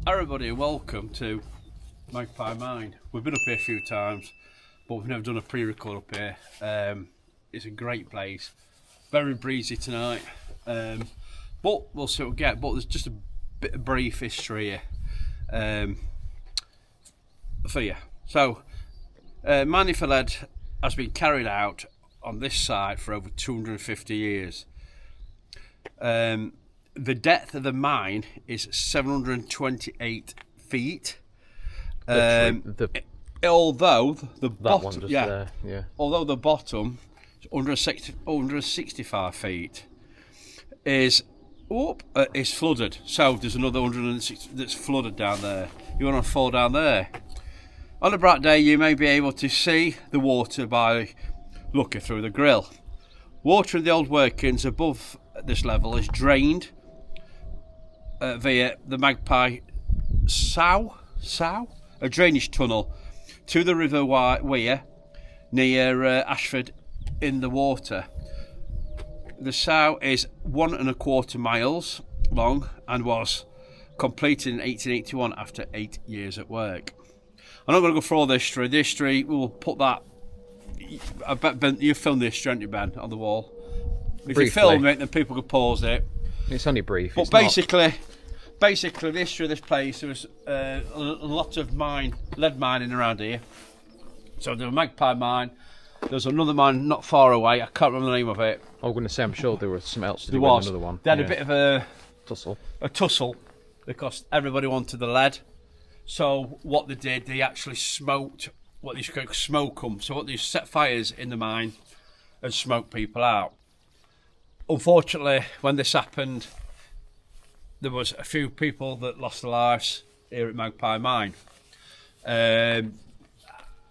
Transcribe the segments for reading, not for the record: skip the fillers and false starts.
Everybody, welcome to Magpie Mine. We've been up here a few times, but we've never done a pre-record up here. It's a great place, very breezy tonight, but we'll see what we get. But there's just a bit of brief history here for you. So, mining for lead has been carried out on this site for over 250 years. The depth of the mine is 728 feet. Although the bottom, although the bottom is 165 feet, is flooded. So there's another 160 that's flooded down there. You want to fall down there. On a bright day, you may be able to see the water by looking through the grill. Water in the old workings above this level is drained via the Magpie Sow, a drainage tunnel to the River Weir near Ashford in the water. The Sow is 1.25 miles long and was completed in 1881 after 8 years at work. I'm not going to go through all the history. The history, we'll put that. I bet Ben, you filmed this, haven't you, Ben, on the wall? If you film it, then people can pause it. It's only brief. But basically, the history of this place, there was a lot of lead mining around here. So there was a Magpie mine. There's another mine not far away. I can't remember the name of it. I was going to say, I'm sure there was something else to do with another one. They had a bit of a tussle because everybody wanted the lead. So what they did, they actually smoked what they could smoke them. So what they set fires in the mine and smoked people out. Unfortunately, when this happened, there was a few people that lost their lives here at Magpie Mine. And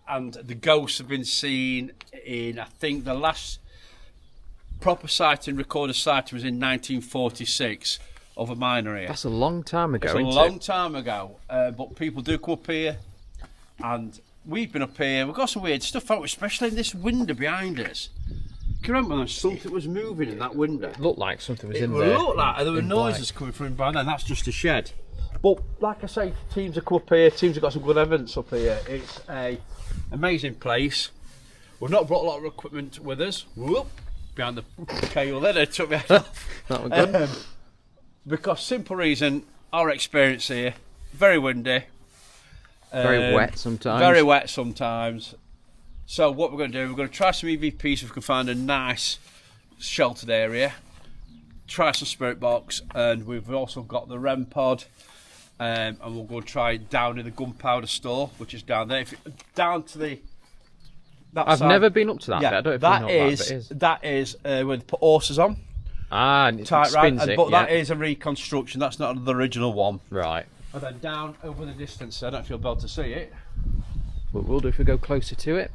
the ghosts have been seen in, I think, the last proper sighting, recorded sighting was in 1946 of a miner here. That's a long time ago, It's a long time ago. But people do come up here, and we've been up here. We've got some weird stuff out, especially in this window behind us. Can you remember when something was moving in that window? It looked like something was in there. It looked like there were noises coming from behind there, and that's just a shed. But like I say, teams have come up here, teams have got some good evidence up here. It's an amazing place. We've not brought a lot of equipment with us. Whoop, behind the cable there, they took me head off. That was good. Because simple reason, our experience here, very windy. Very wet sometimes. Very wet sometimes. So what we're going to do, we're going to try some EVPs if we can find a nice sheltered area. Try some spirit box, and we've also got the REM pod, and we'll go try down in the gunpowder store, which is down there. Down to the. I've never been up to that bit. I don't know if you know what that is. That is where they put horses on. And it spins it. But that is a reconstruction. That's not the original one. Right. And then down over the distance, I don't know if you'll be able to see it. But we'll do if we go closer to it.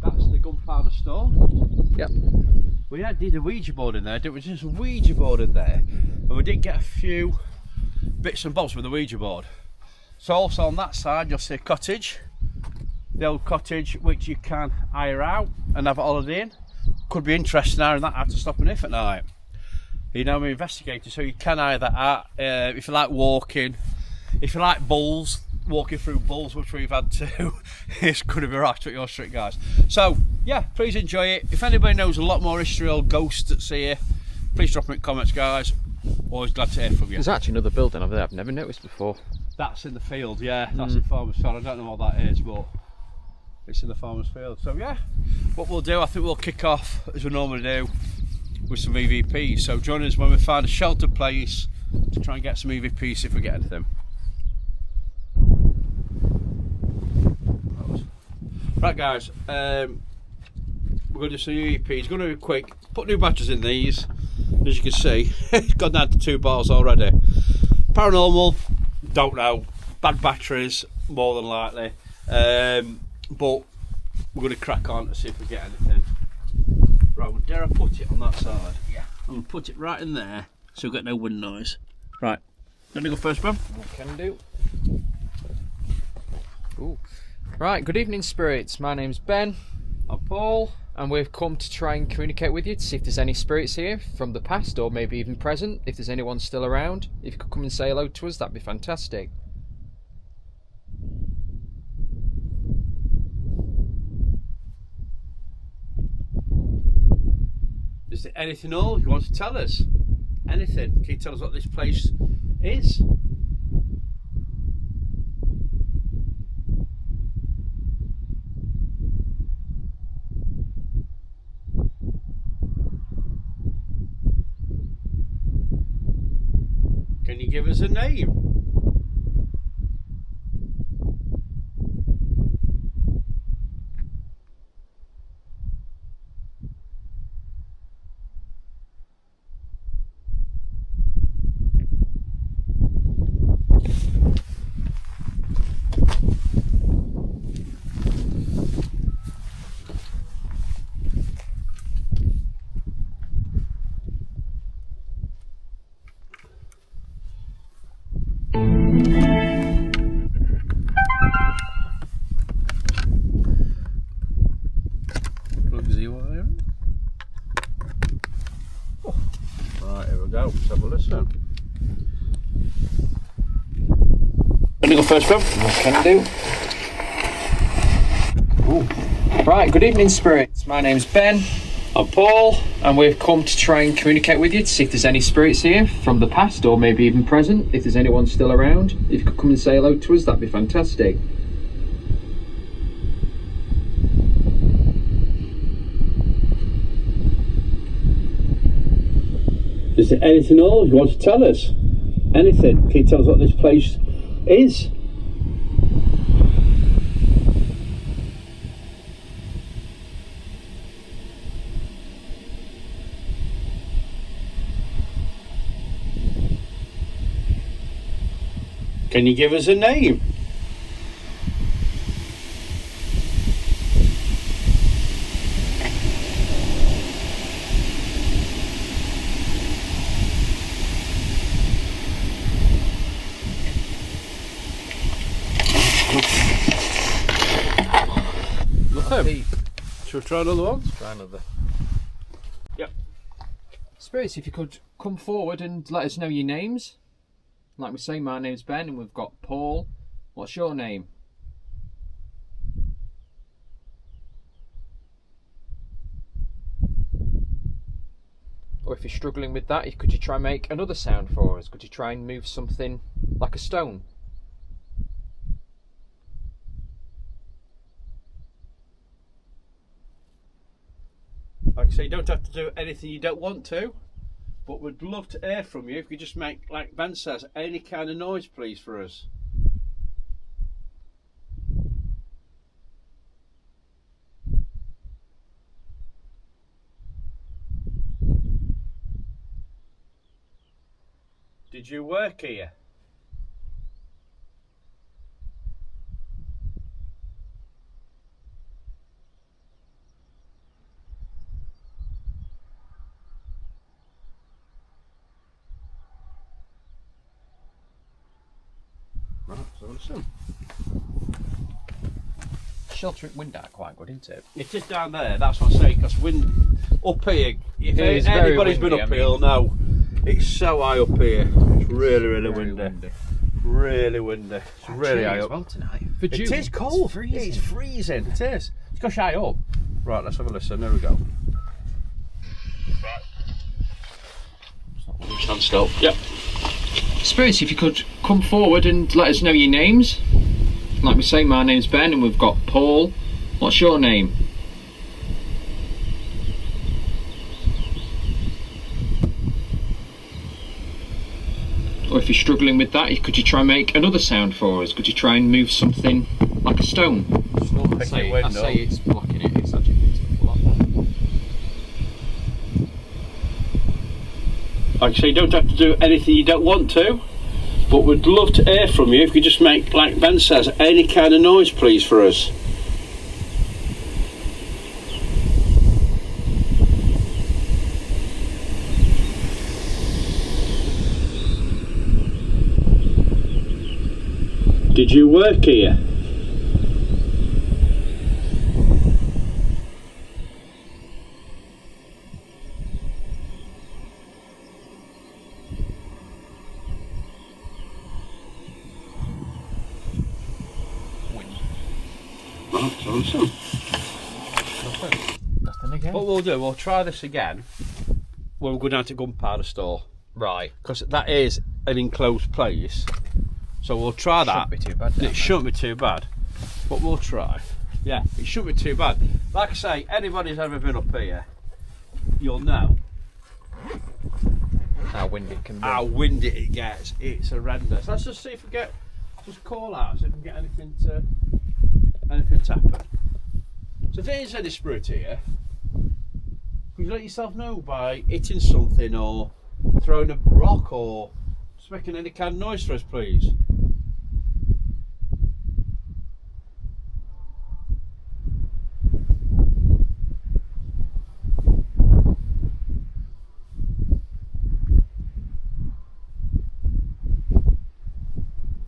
That's the gunpowder store. Yep. We did a Ouija board in there. There was just a Ouija board in there, and we did get a few bits and bobs with the Ouija board. So also on that side, you'll see a cottage, the old cottage which you can hire out and have a holiday in. Could be interesting hiring that out to stop and if at night. You know, we're investigators, so you can hire that out if you like walking. If you like bulls, walking through bulls, which we've had to, it's going to be right at your street, guys. So, yeah, please enjoy it. If anybody knows a lot more history or ghosts that's here, please drop them in comments, guys. Always glad to hear from you. There's actually another building over there I've never noticed before. That's in the field, yeah. That's in Farmer's Field. I don't know what that is, but it's in the Farmer's Field. So, yeah, what we'll do, I think we'll kick off, as we normally do, with some EVPs. So join us when we find a sheltered place to try and get some EVPs if we get anything. Right guys, we're going to do some EVPs. It's going to be quick. Put new batteries in these. As you can see, it's gone down to 2 bars already. Paranormal, don't know. Bad batteries, more than likely. But we're going to crack on to see if we get anything. Right, well, dare I put it on that side? Yeah. I'm going to put it right in there so we get no wind noise. Right, let me go first, Ben. Can do. Ooh. Right, good evening spirits. My name's Ben. I'm Paul. And we've come to try and communicate with you to see if there's any spirits here from the past or maybe even present. If there's anyone still around, if you could come and say hello to us, that'd be fantastic. Is there anything all you want to tell us? Anything? Can you tell us what this place is? Can you give us a name? Right, here we go. Let's have a listen. Can you go first, Bob? Can do. Ooh. Right, good evening, spirits. My name's Ben. I'm Paul. And we've come to try and communicate with you to see if there's any spirits here from the past or maybe even present. If there's anyone still around, if you could come and say hello to us, that'd be fantastic. Is there anything all you want to tell us? Anything? Can you tell us what this place is? Can you give us a name? Nothing. Shall we try another one? Let's try another. Yep. Spirits, if you could come forward and let us know your names. Like we say, my name's Ben and we've got Paul. What's your name? Or if you're struggling with that, could you try and make another sound for us? Could you try and move something like a stone? Like I say, you don't have to do anything you don't want to, but we'd love to hear from you. If you just make, like Ben says, any kind of noise, please, for us. Did you work here? Right, so listen. Sheltering wind out quite good, isn't it? It is down there, that's what I'm saying, because wind up here, if anybody's been up here, will know it's so high up here. It's really, really windy. Really windy. It's really high up. Well tonight. It is cold. It's freezing. It is. It's got high up. Right, let's have a listen. There we go. Right. Stand still. Yep. Spirits, if you could come forward and let us know your names. Like we say, my name's Ben and we've got Paul. What's your name? Or if you're struggling with that, could you try and make another sound for us? Could you try and move something like a stone? I say it's blocking it. It's actually it's blocked. Like I say, you don't have to do anything you don't want to, but we'd love to hear from you. If you could just make, like Ben says, any kind of noise, please, for us. Did you work here? Nothing again. What we'll do, we'll try this again when we go down to Gunpowder Store. Right. Because that is an enclosed place. So we'll try that. Shouldn't be too bad. It shouldn't be too bad. But we'll try. Yeah, it shouldn't be too bad. Like I say, anybody's ever been up here, you'll know How windy it can be. how windy it gets. It's horrendous. Let's just see if we get, just call out, see if we can get anything to happen. So if there is any spirit here, could you let yourself know by hitting something or throwing a rock or just making any kind of noise for us, please?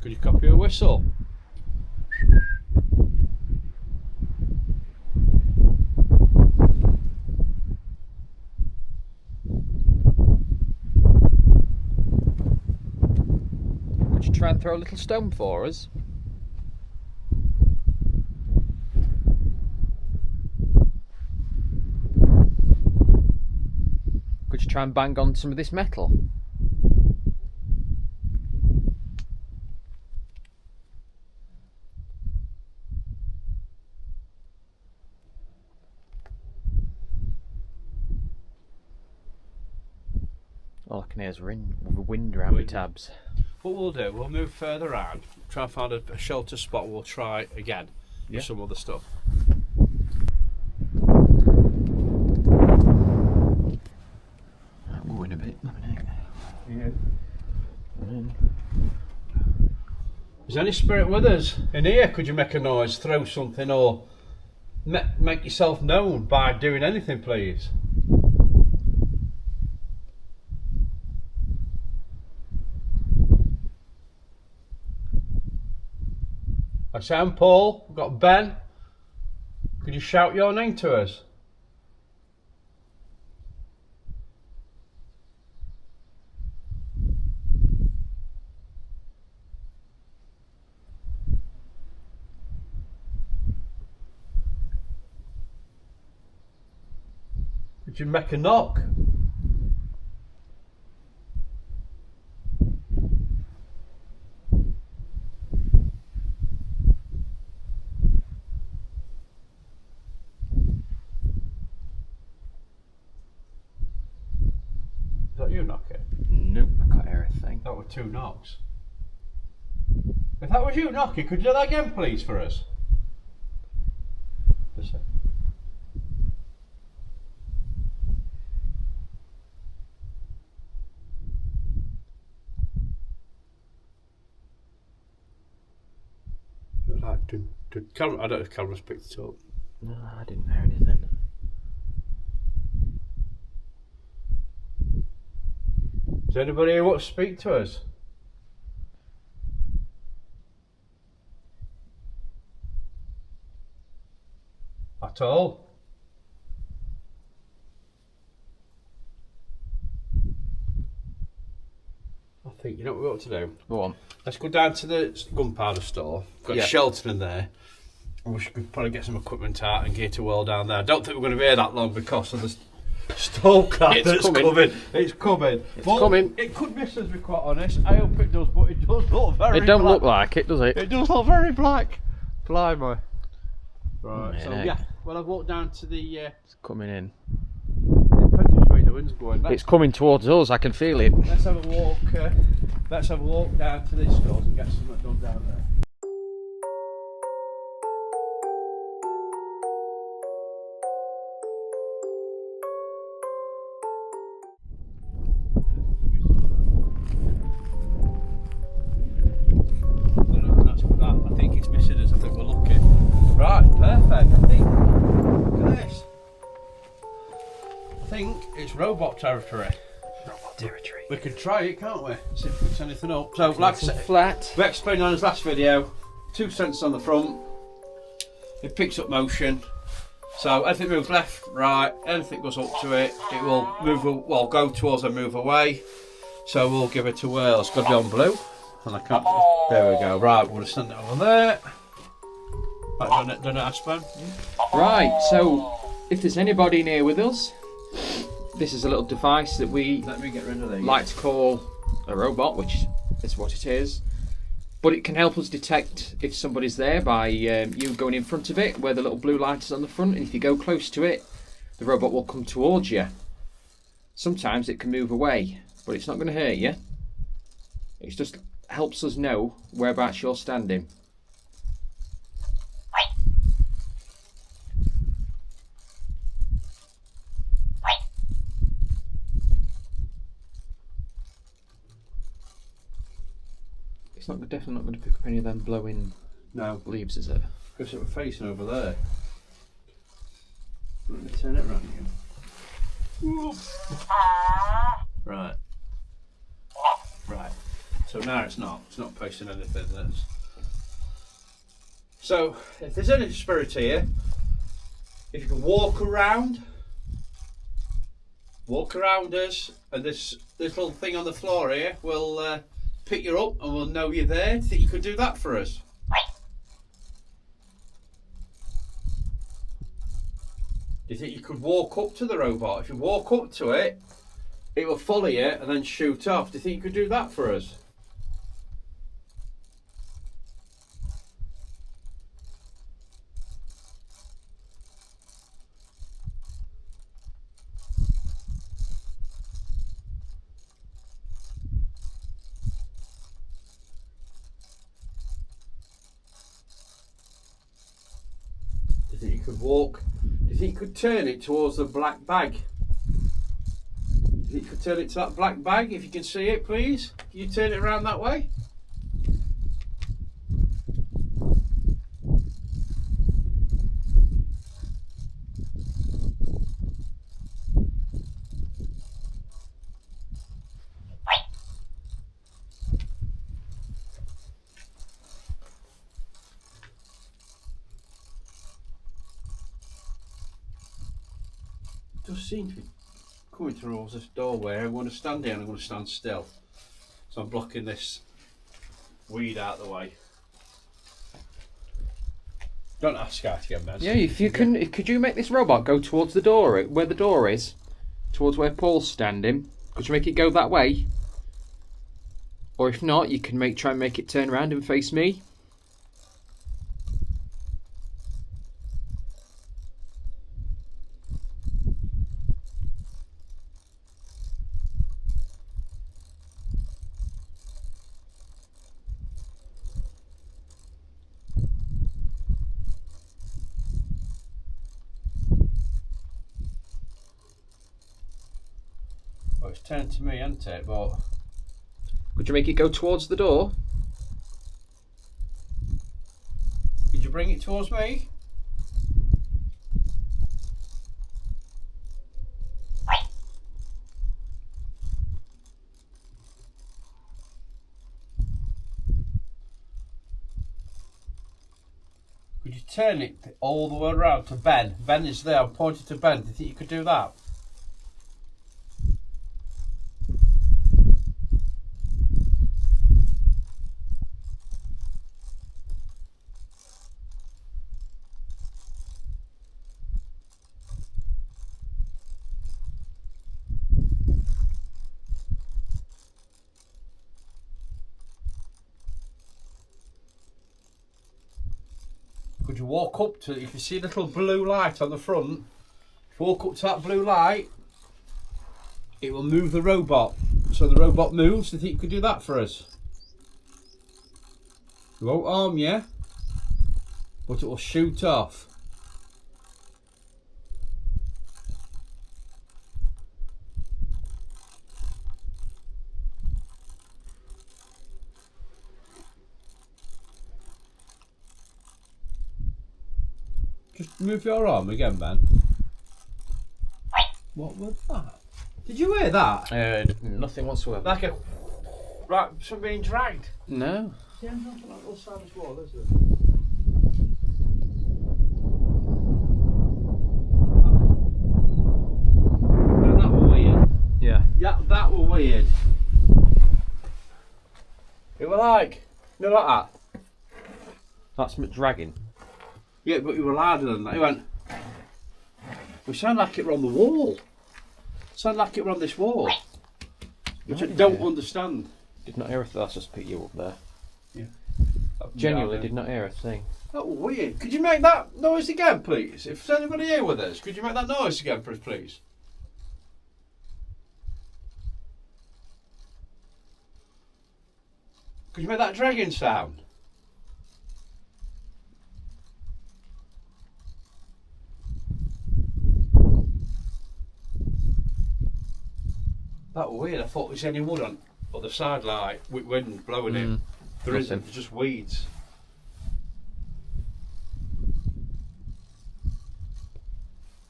Could you copy a whistle? Could you try and throw a little stone for us? Could you try and bang on some of this metal? All I can hear is wind around my tabs. What we'll do, we'll move further around, try and find a shelter spot. We'll try again Yeah. with some other stuff. I'm going a bit. Is any spirit with us in here? Could you make a noise, throw something, or make yourself known by doing anything, please? I sound Paul. We've got Ben. Could you shout your name to us? Could you make a knock? Is that you knocking? Nope, I can't hear a thing. That were 2 knocks. If that was you knocking, could you do that again, please, for us? Just a sec. Like, camera, I don't know if the camera's picked it up. No, I didn't hear anything. Is anybody here want to speak to us? At all? I think, you know what we ought to do? Go on. Let's go down to the Gunpowder Store. Got Yeah. shelter in there. And we should probably get some equipment out and get to well down there. I don't think we're going to be here that long because of the storm cloud It's that's coming. coming. It's coming. It's coming. It could miss us, to be quite honest. I hope it does, but it does look very It don't black. look like it, does it? It does look very black. Blimey. Right, so Minute. yeah. Well, I've walked down to the... It's coming in. depends which way the wind's going. It's coming towards us, I can feel it. Let's have a walk. Let's have a walk down to this store and get something done down there. I think it's missing us. I think we're lucky. Right, perfect. I think. Look at this. I think it's robot territory. Robot territory. We could try it, can't we? See if we put anything up. So, like I said, Flat. we explained on his last video, 2 sensors on the front. It picks up motion. So anything moves left, right, anything goes up to it, it will move. Well, go towards and move away. So we'll give it a whirl. It's got to be on blue, and I can't. There we go. Right, we'll just send it over there. Right, done it, Aspen? Right, so if there's anybody in here with us, this is a little device that we Let me get rid of these. like to call a robot, which is what it is. But it can help us detect if somebody's there by you going in front of it, where the little blue light is on the front, and if you go close to it, the robot will come towards you. Sometimes it can move away, but it's not going to hurt you. It just helps us know whereabouts you're standing. It's not definitely not going to pick up any of them blowing leaves, is it? Because it was facing over there. Let me turn it around again. Right. Right. So now it's not facing anything. So if there's any spirit here, if you can walk around us, and this little thing on the floor here will pick you up and we'll know you're there. Do you think you could do that for us? Do you think you could walk up to the robot? If you walk up to it, it will follow you and then shoot off. Do you think you could do that for us? Do you think you could walk? Do you think you could turn it towards the black bag? Do you think you could turn it to that black bag? If you can see it, please. Can you turn it around that way? Just seem to be coming towards this doorway. I'm going to stand here and I'm going to stand still. So I'm blocking this weed out of the way. Don't ask her to get messed. Yeah, if you can, could you make this robot go towards the door, where the door is, towards where Paul's standing? Could you make it go that way? Or if not, you can try and make it turn around and face me. Well, it's turned to me, hasn't it? But Could you make it go towards the door? could you bring it towards me? Could you turn it all the way around to Ben? Ben is there. I'm pointing to Ben. Do you think you could do that? Could you walk up to it? You can see a little blue light on the front. If you walk up to that blue light, it will move the robot. So the robot moves. Do you think you could do that for us? It won't harm you, but it will shoot off. Just move your arm again, Ben. What was that? Did you hear that? Nothing whatsoever. Like a... Right, something being dragged. No. Yeah, not on that little side as well, is it? No, that was weird. Yeah. Yeah, that was weird. It was like... No, like that. That's dragging. Yeah, but you were louder than that. He went, we sound like it were on the wall. Sound like it were on this wall. Which I don't understand. Did not hear a thing. That's just pick you up there. Yeah. Genuinely did not hear a thing. Oh, weird. Could you make that noise again, please? If there's anybody here with us, could you make that noise again for us, please? Could you make that dragging sound? That was weird. I thought there was any wood on the side light with wind blowing in. There isn't, it's just weeds.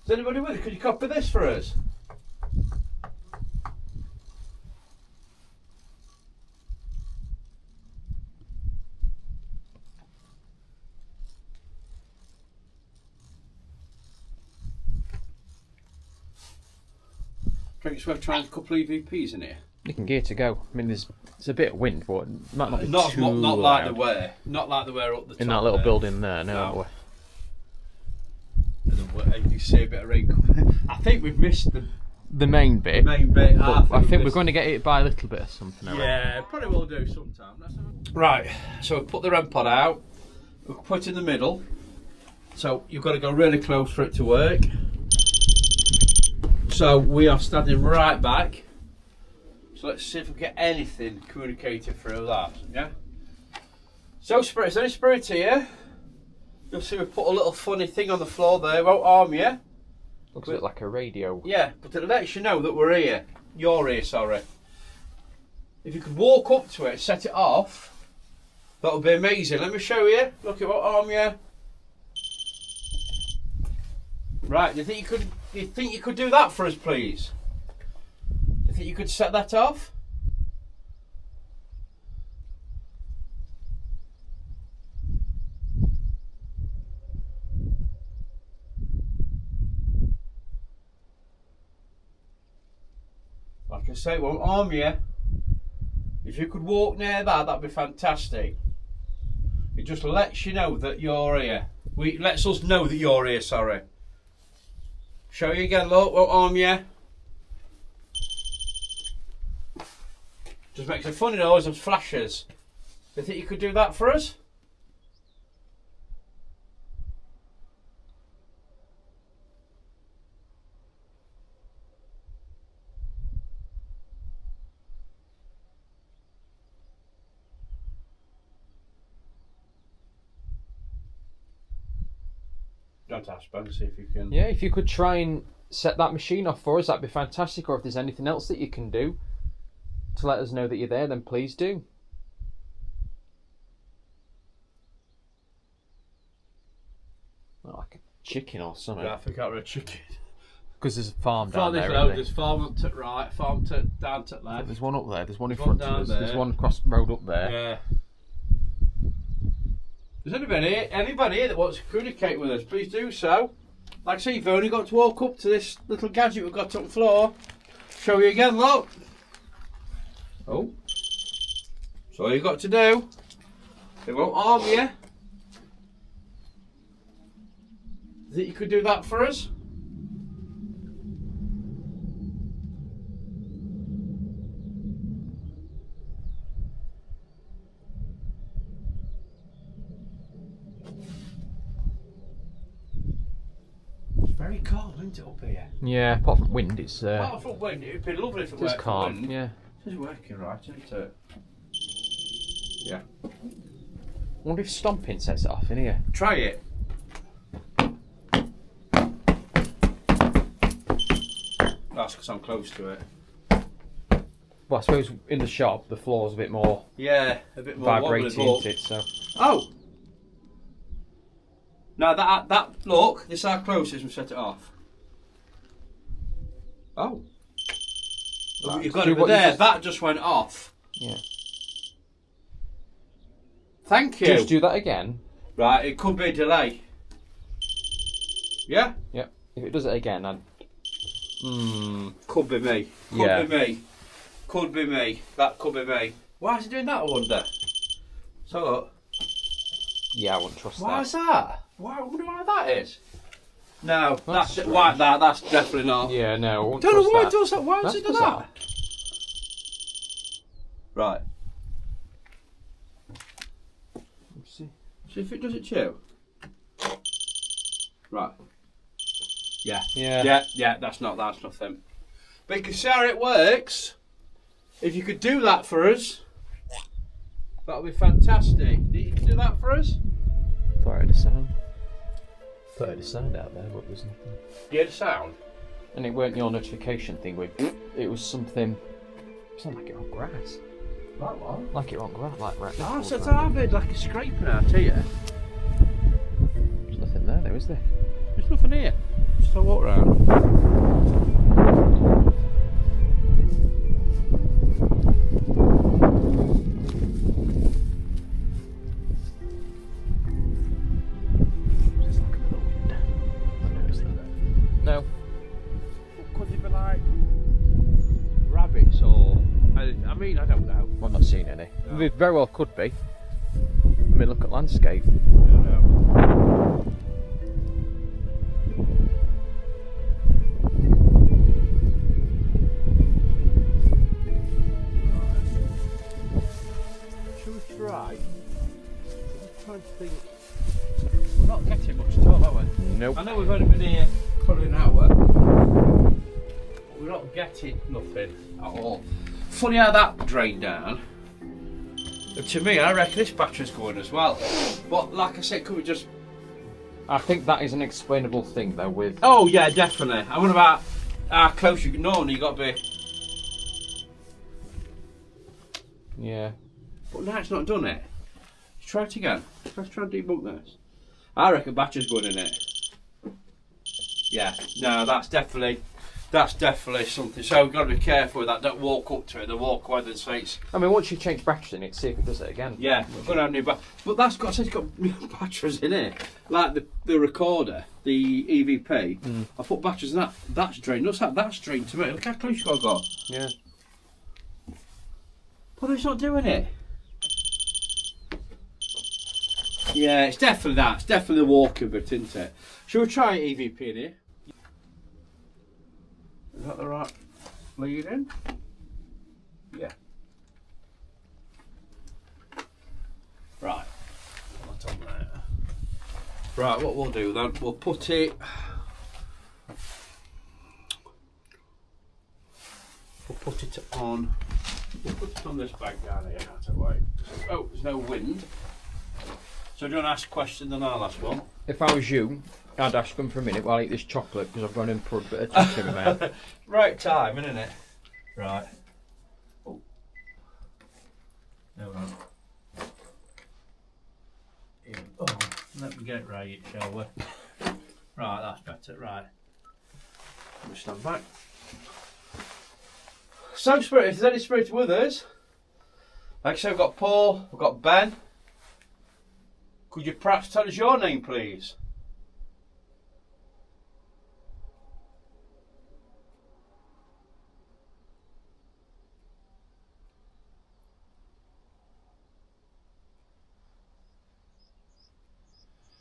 Is anybody with us? Could you copy this for us? I think it's worth trying a couple of EVPs in here. You can gear to go. I mean, there's a bit of wind, but it might not be Not too like loud. not like the way up the top. In that little there. building there, no. No. And then you see a bit of rain coming. I think we've missed The main bit. the main bit. But I think we're missed- going to get it by a little bit of something. I reckon. Yeah, probably will do sometime. Right, so we put the REM pod out. We put it in the middle. So you've got to go really close for it to work. So we are standing right back. So let's see if we get anything communicated through that. Yeah. So Spirit, is there any Spirit here? You'll see we put a little funny thing on the floor there. Won't harm you. Looks a bit like a radio. Yeah, but it lets you know that we're here. You're here, sorry. If you could walk up to it, set it off, that would be amazing. Let me show you. Look, it won't harm you. Right, do you think you could do that for us, please? Do you think you could set that off? Like I say, it won't harm you. If you could walk near that, that'd be fantastic. It just lets you know that you're here. It lets us know that you're here, sorry. Show you again, look, won't harm you. Just makes a funny noise and flashes. Do you think you could do that for us? Don't ask, Ben, see if you can. Yeah, if you could try and set that machine off for us, that'd be fantastic. Or if there's anything else that you can do to let us know that you're there, then please do. Not like a chicken or something. Yeah, I think I'm a chicken. Because there's a farm down Farm there. this isn't road, there? there's farm to right, farm to down to left. There's one up there. There's one in There's one front of down us. there. There's one across the road up there. Yeah. Is anybody here that wants to communicate with us? Please do so. Like I say, you've only got to walk up to this little gadget we've got on the floor. Show you again, look. Oh. That's all you've got to do. It won't harm you. Think you could do that for us? It's very cold, isn't it, up here? Yeah, apart from wind, it's Apart from wind, it'd be lovely if it it's worked for calm. wind. Yeah. It's working right, isn't it? Yeah. I wonder if stomping sets it off in here. Try it. That's because I'm close to it. Well, I suppose in the shop the floor's a bit more Yeah, a bit more vibrating, wobbly, isn't it? So Oh! Now that look, this is how close it is, we set it off. Oh. You've got Do it what you there, just- that just went off. yeah. Thank you. Just do that again. Right, it could be a delay. Yeah? Yep. If it does it again, I'd. Could be me. Could Yeah. be me. Could be me. That could be me. Why is he doing that, I wonder? So look. Yeah, I wouldn't trust Why that. is that? Wow, I wonder why that is. No, that's strange. like that. That's definitely not. Yeah, no. I won't Don't know trust why that. it does that. Why does That's it do bizarre. that? Right. Let's see. See if it does it too. Right. Yeah. Yeah. That's nothing. But you can see how it works. If you could do that for us, that would be fantastic. You can do that for us. Thought I heard a sound. Thought I heard a sound out there, but there's nothing. You hear the sound? And it weren't your notification thing. It was something. It sounded like it on grass. Like what? Like it on grass. Like right. Oh, so I've heard like a scraping out here. There's nothing there, though, is there? There's nothing here. Just a walk round. There's like a little wind. I noticed that. No. Could it be like rabbits or? I mean, I don't know. I've not seen any. No. It very well could be. I mean, look at landscape. I don't know. Should we try? I'm trying to think. We're not getting much at all, are we? Nope. I know we've only been here probably an hour. But we're not getting nothing at all. Funny how that drained down. And to me, I reckon this battery's going as well. But like I said, could we just... I think that is an explainable thing, though, with... Oh yeah, definitely. I wonder about how close you can... Normally you've got to be... Yeah. But now it's not done it. Let's try it again. Let's try and debunk this. I reckon battery's going in it. Yeah, no, that's definitely something. So we've got to be careful with that. Don't walk up to it. Don't walk away and say it's... I mean, once you change batteries in it, see if it does it again. Yeah, we're going to have new batteries. But that's got, it's got new batteries in it. Like the recorder, the EVP. I put batteries in that. That's drained. Looks like that's drained to me. Look how close you got. Yeah. But it's not doing it. Yeah, it's definitely that. It's definitely the walking bit, isn't it? Shall we try EVP in here? Is that the right lead in? Yeah. Right. What's on there? Right, what we'll do then, we'll put it... We'll put it on... We'll put it on this bag down here, that's away. Oh, there's no wind. So do you want to ask a question, then I'll ask one? If I was you, I'd ask them for a minute while I eat this chocolate, because I've gone in and put a bit of chocolate in my mouth. Right time, isn't it? Right. Oh. No, no. Here. Oh, let me get it right, shall we? Right, that's better. Right. Let me stand back. So, Spirit, if there's any Spirit with us, like I said, we've got Paul, we've got Ben. Could you perhaps tell us your name, please?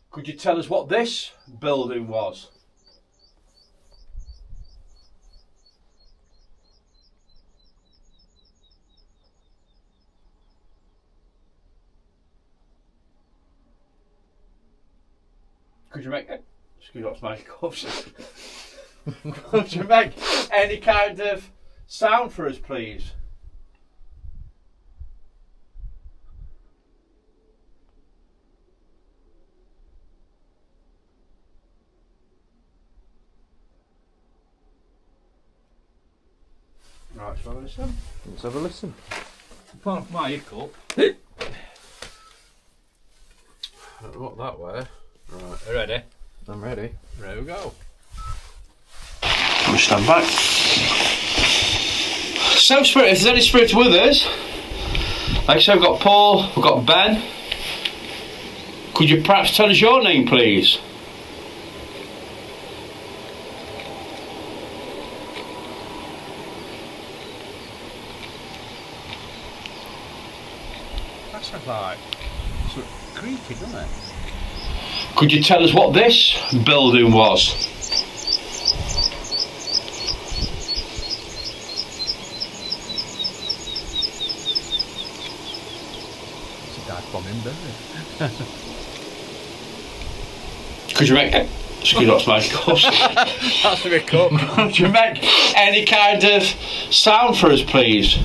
Could you tell us what this building was? Could you make... Excuse me, what's my cups? Could you make any kind of sound for us, please? Right, shall I listen? Let's have a listen. Apart from my hiccup. What that way? Right, are you ready? I'm ready. There we go. We stand back. So, Spirit, if there's any Spirit with us, like I said, we've got Paul, we've got Ben. Could you perhaps tell us your name, please? That sounds like sort of creaky, doesn't it? Could you tell us what this building was? It's a dive bomb in, doesn't it? Could you make... Excuse me, that's my cups. That's a bit cup. Could you make any kind of sound for us, please?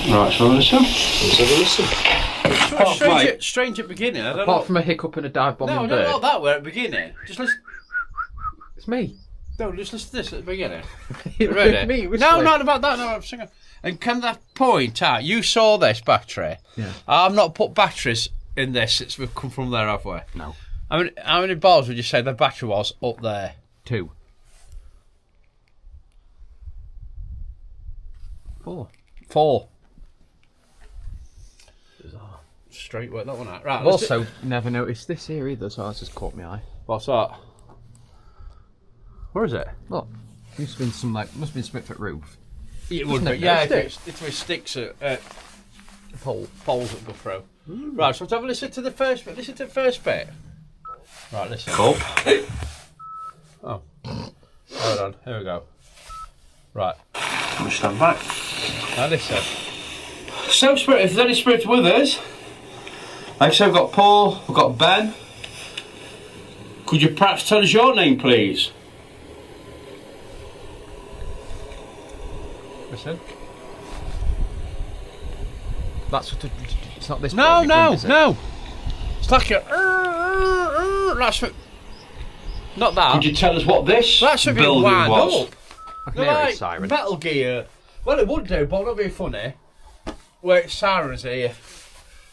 Right, so listen. Let's have a listen. Strange at the beginning. I don't Apart know. from a hiccup and a dive bomb No, in I don't bird. know that way at the beginning. Just listen. It's me. No, just listen to this at the beginning. Me, No, not about that. No, I'm singing. And can that point out? You saw this battery. Yeah. I've not put batteries in this since we've come from there, have we? No. How many bars would you say the battery was up there? 2. 4. 4. Straight work that one out. Right. I've also never noticed this here either, so that's just caught my eye. What's that? Where is it? Look, must have been must have been Smith at roof. It would be. Isn't it? Yeah, It's if it sticks at Pole. poles that go through. Right, so let's have a listen to the first bit. Listen to the first bit. Right, listen. Cool. Oh. Hold on, here we go. Right. I'm stand back. Now listen. So, Spirit, if there's any Spirit with us, like I said, we've got Paul, we've got Ben. Could you perhaps tell us your name, please? Listen. That's what it's not this. No, bit, no, is it? no. It's like a. That's what. Not that. Could you tell us what this That should be building wound was? up. I can They're hear like its siren. Metal Gear. Well, it would do, but not very funny. Where it's sirens here.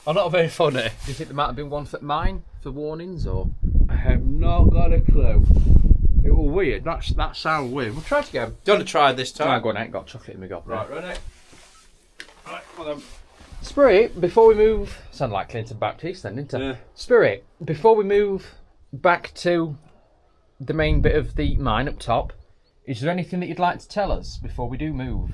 Are not very funny. Do you think there might have been one for mine for warnings or? I have not got a clue. It was weird. That sounded weird. We'll try it again. Do you want to try this Try time? go on, I ain't got chocolate in my gob. Right, ready? Right, well then. Spirit, before we move, sound like Clinton Baptiste then, didn't it? Yeah. Spirit, before we move back to the main bit of the mine up top, is there anything that you'd like to tell us before we do move?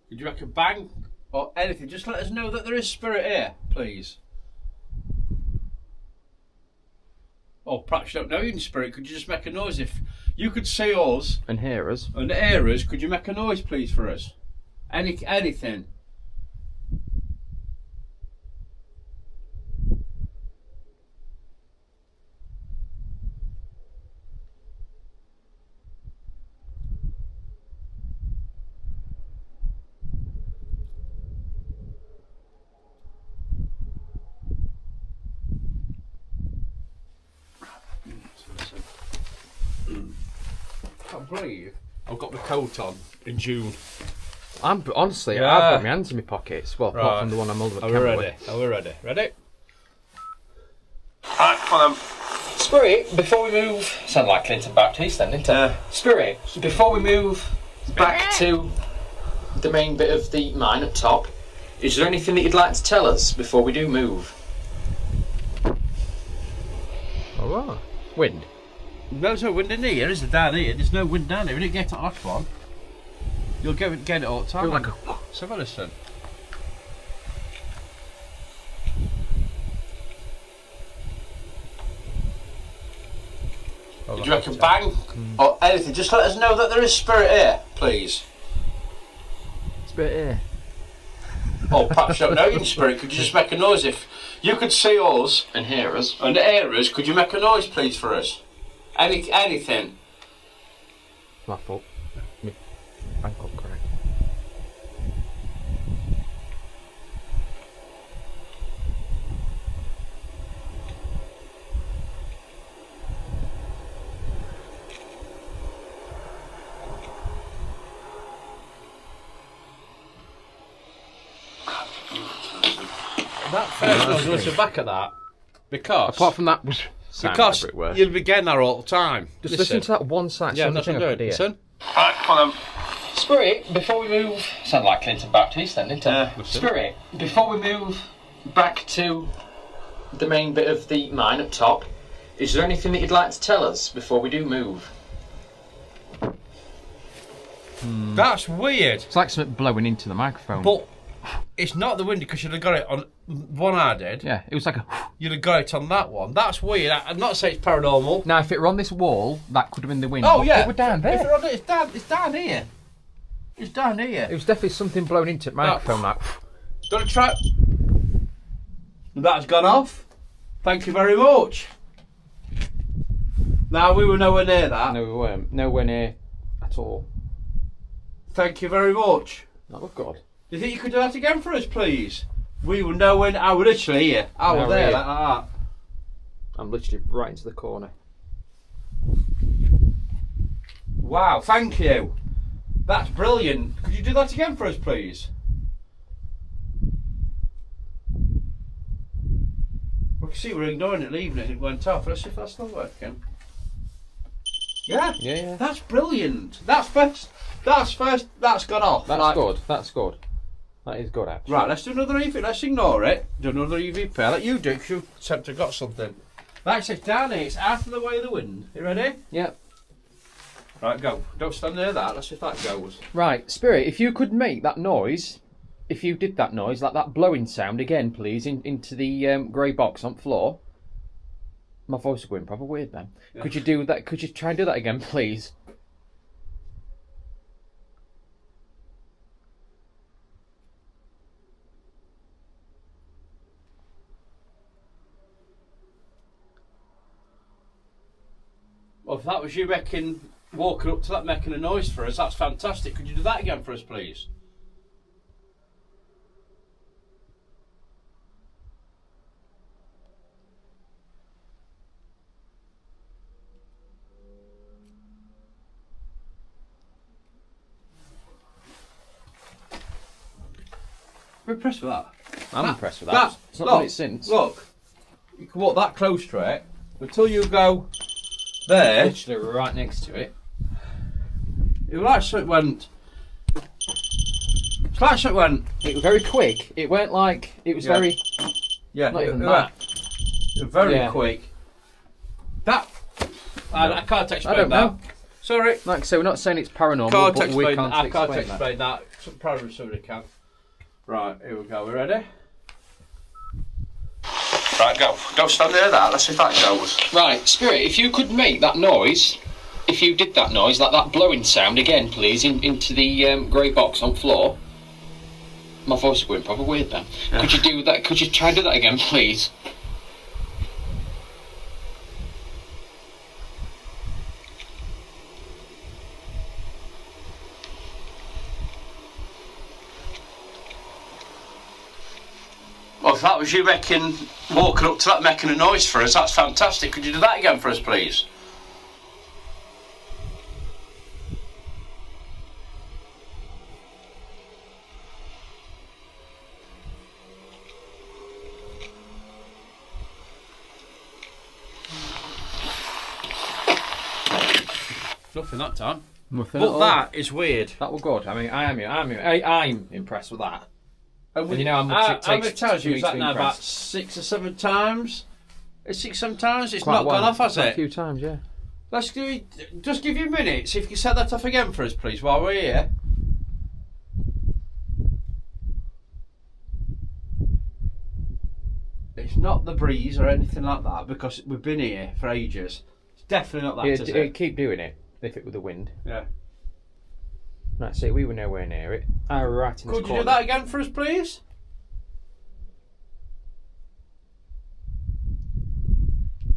Would you reckon bang or anything? Just let us know that there is Spirit here, please. Or perhaps you don't know in Spirit. Could you just make a noise if you could see us And hear us? and hear us? Could you make a noise, please, for us? Anything. I can't believe I've got my coat on in June. I'm honestly, Yeah. I've got my hands in my pockets. Well, apart Right. from the one I'm holding. Are we ready? Are we ready? Ready? Right, come on then. Spirit, before we move, sound like Clinton Baptiste then, didn't it? Yeah. Spirit, before we move back to the main bit of the mine up top, is there anything that you'd like to tell us before we do move? Oh, wind. There's no wind in here, is there? Down here, there's no wind down here. We didn't get it on that one. You'll get it all the time. Feel like a- So have a listen. Would you reckon bang or anything? Just let us know that there is Spirit here, please. Spirit here. Or perhaps you don't know in Spirit. Could you just make a noise if you could see us And hear us. and hear us? Could you make a noise, please, for us? Anything. My fault. Me. Ankle correct. That first one, listen back at that. Because Apart from that, sound, because whatever it were. you'll be getting there all the time. Just listen to that one side. Yeah, that's what I'm doing. Listen. Right, come on then. Spirit, before we move... Sound like Clinton Baptiste then, didn't it? Yeah. Spirit, before we move back to the main bit of the mine up top, is there anything that you'd like to tell us before we do move? That's weird. It's like something blowing into the microphone. But it's not the window because you'd have got it on one I did. Yeah, it was like a... You'd have got it on that one. That's weird. I'm not saying it's paranormal. Now, if it were on this wall, that could have been the wind. Oh but yeah, it were down If there. it's down here. It's down here. It was definitely something blowing into the microphone. Like, Got to try. That's gone off. Thank you very much. Now we were nowhere near that. no, we weren't. Nowhere near at all. Thank you very much. That was good. Do you think you could do that again for us, please? We were nowhere. I was literally here. I was Now there we're like that. I'm literally right into the corner. Wow, thank you. That's brilliant. Could you do that again for us, please? We can see we're ignoring it, leaving it. It went off. Let's see if that's still working. Yeah. Yeah. That's brilliant. That's first. That's gone off. That's Like- good. That's good. That is good, actually. Right, let's do another EV. Let's ignore it. Do another EVP. I'll let you do it because you seem to have got something. Like it's down here. It's out of the way of the wind. You ready? Yep. Right, go. Don't stand near that. Let's see if that goes. Right, Spirit, if you could make that noise, if you did that noise, like that blowing sound again, please, into the grey box on the floor. My voice is going proper weird, man. Yeah. Could you do that? Could you try and do that again, please? Well, if that was you walking up to that making a noise for us, that's fantastic. Could you do that again for us, please? We're impressed with that. I'm impressed with that. It's not done it since. Look, you can walk that close to it until you go there. Literally right next to it. It was like something went. It's like something went. It was very quick. It weren't like... It was Yeah. very... Yeah, Not even it that. went very Yeah. quick. That. I can't explain I don't that. know. Sorry. Like I say, we're not saying it's paranormal, Can't but we explain can't that. I can't explain that. explain that. Probably somebody can. Right, here we go. We ready? Right, go. Don't stand near that. Let's see if that goes. Right, Spirit, if you could make that noise, if you did that noise, like that blowing sound again, please, into the grey box on the floor. My voice is going proper weird then. Yeah. Could you do that? Could you try and do that again, please? Well, if that was you walking up to that making a noise for us, that's fantastic. Could you do that again for us, please? Nothing that time. Nothing at But all. that is weird. That was good. I mean, I'm impressed with that. And you know how much it how many takes times to you used be that now? About impressed. 6 or 7 times? It's 6 or 7 times? It's Quite not well. gone off, has Quite it? A few times, yeah. Let's do. Just give you a minute. See if you can set that off again for us, please, while we're here. It's not the breeze or anything like that because we've been here for ages. It's definitely not that, Yeah, is it? keep doing it if it were the wind. Yeah. Right, see, we were nowhere near it. I were right in this Could you corner. do that again for us, please?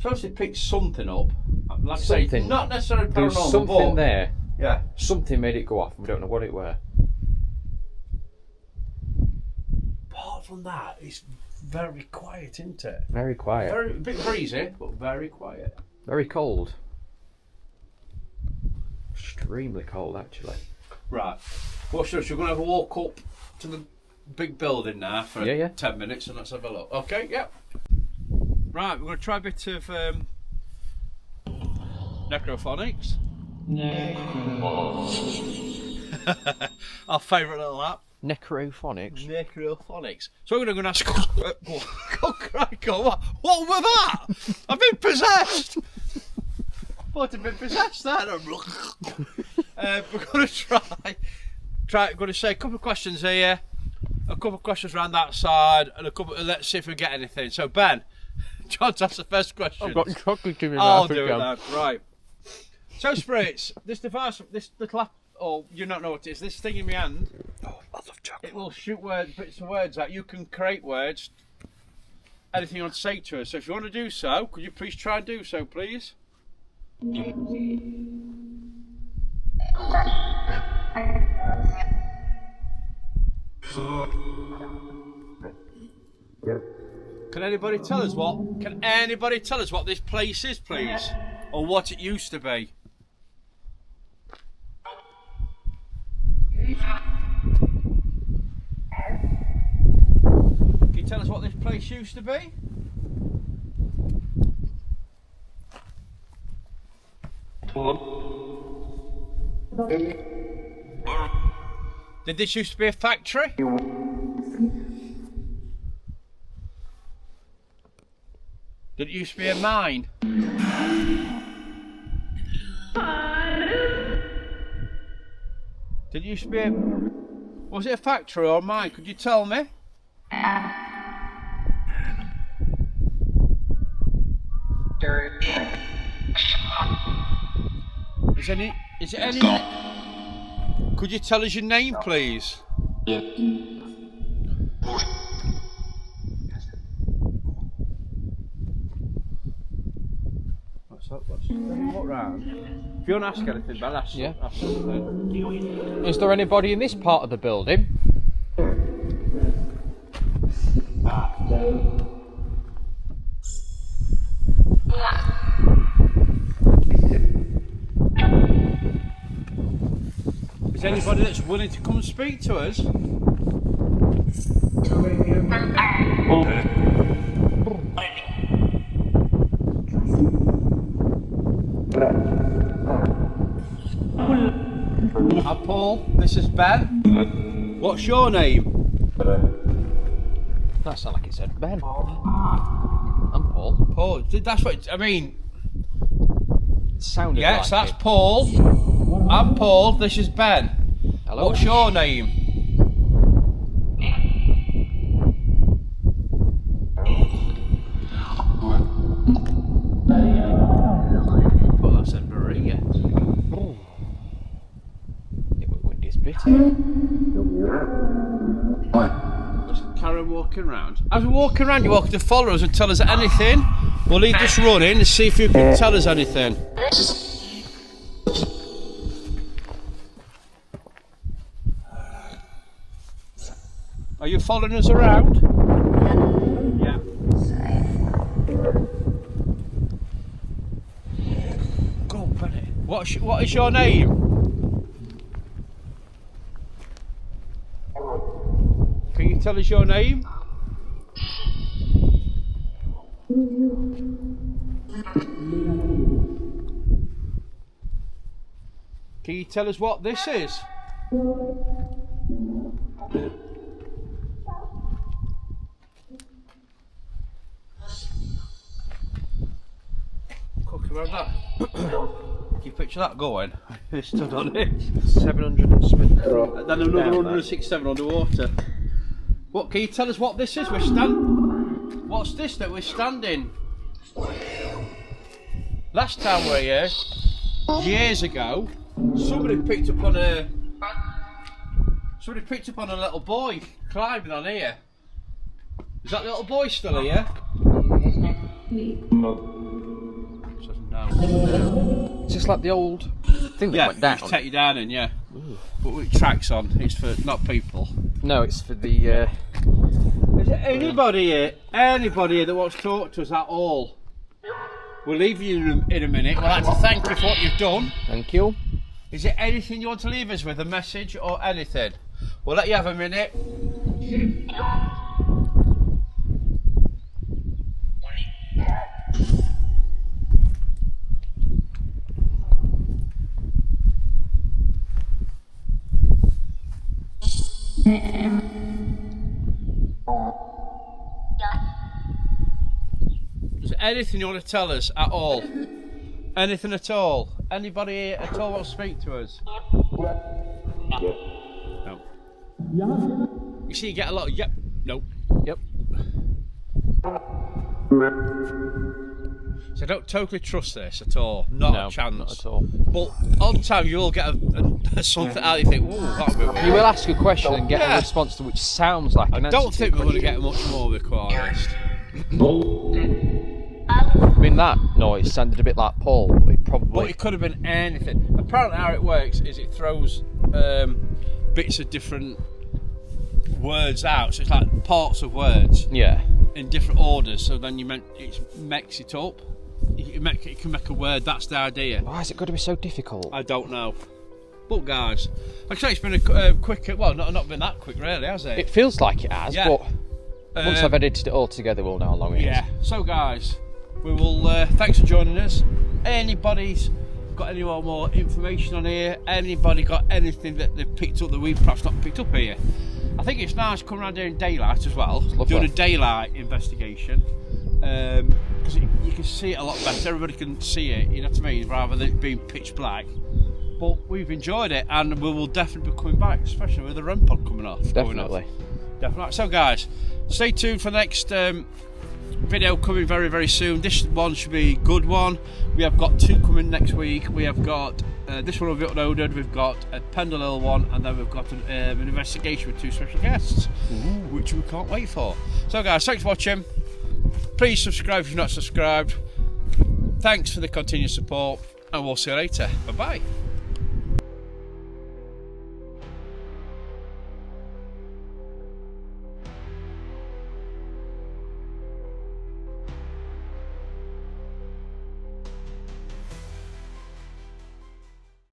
So obviously picked something up. Like I say, Something. not necessarily There was paranormal, something but there. yeah. Something made it go off. We don't know what it were. Apart from that, it's very quiet, isn't it? Very quiet. A bit breezy, but very quiet. Very cold. Extremely cold, actually. Right. Well, sure, we're going to have a walk up to the big building now for Yeah. 10 minutes and let's have a look. Okay, yep. Right, we're going to try a bit of necrophonics. Our favourite little app. Necrophonics. Necrophonics. So we're going to ask. Oh, crack on! What was that? I've been possessed. What have been possessed? That. We're going to try. Going to say a couple of questions here, a couple of questions around that side, and a couple. Let's see if we get anything. So Ben, John, that's the first question. I've got chocolate in my I'll mouth. do it now. Right. So spirits, this device, this little app, oh, you don't know what it is. This thing in my hand. Oh, I love chocolate. It will shoot bits of words out. You can create words. Anything you want to say to us. So if you want to do so, could you please try and do so, please? Can anybody tell us what? Can anybody tell us what this place is, please, or what it used to be? Can you tell us what this place used to be? Did this used to be a factory? Did it used to be a mine? Did it used to be a... Was it a factory or a mine? Could you tell me? Is it any... Could you tell us your name, please? Let's walk round. If you want to ask anything, Ben, ask something. Is there anybody in this part of the building? Is anybody that's willing to come and speak to us? Hi Paul, this is Ben. What's your name? That sounded like it said Ben. I'm Paul. Paul, that's what I mean. It sounded Yes, like that's it. Paul. I'm Paul, this is Ben. Hello. What's your name? Well, that's a Maria. It was windy's bit. Let's carry on walking around. As we're walking around, you're welcome to follow us and tell us anything. We'll leave this running and see if you can tell us anything. Are you following us around? Yeah. Go on, Bennett. What is your name? Can you tell us your name? Can you tell us what this is? Around that. Can you picture that going? It stood on it. 700 and something. And then another 167 underwater. What can you tell us what this is? What's this that we're standing? Last time we were here, years ago, somebody picked up on a little boy climbing on here. Is that little boy still here? No. It's just like the old thing that went down. Yeah, take you down in, yeah. Ooh. But with tracks on, it's for not people. No, it's for the... Is there anybody here that wants to talk to us at all? We'll leave you in a minute. We'd like to thank you for what you've done. Thank you. Is there anything you want to leave us with, a message or anything? We'll let you have a minute. Is there anything you want to tell us at all? Anything at all? Anybody here at all want to speak to us? No. You see, you get a lot of yep, nope, yep. So I don't totally trust this at all. Not a chance. Not at all. But on time you will get something out. You think, "Ooh, that'll be weird." You will ask a question and get a response to which sounds like an answer. I don't think we're going to get much more, to be quite honest. I mean, that noise sounded a bit like Paul, but it probably. But it could have been anything. Apparently, how it works is it throws bits of different words out. So it's like parts of words. Yeah. In different orders. So then it makes it up. It can make a word. That's the idea. Why is it going to be so difficult? I don't know. But guys, like I say, it's been a quick. Well, not been that quick, really, has it? It feels like it has, but once I've edited it all together, we'll know how long it is. Yeah. So guys, we will. Thanks for joining us. Anybody's got any more information on here? Anybody got anything that they've picked up that we've perhaps not picked up here? I think it's nice coming around here in daylight as well, doing a daylight investigation, because you can see it a lot better. Everybody can see it, you know what I mean, rather than it being pitch black. But we've enjoyed it, and we will definitely be coming back, especially with the REM pod coming off. Definitely. Definitely. So guys, stay tuned for the next video coming very, very soon. This one should be a good one. We have got 2 coming next week. We have got this one will be uploaded. We've got a Pendle one, and then we've got an investigation with 2 special guests, which we can't wait for. So guys, thanks for watching. Please subscribe if you're not subscribed. Thanks for the continued support, and we'll see you later. Bye bye.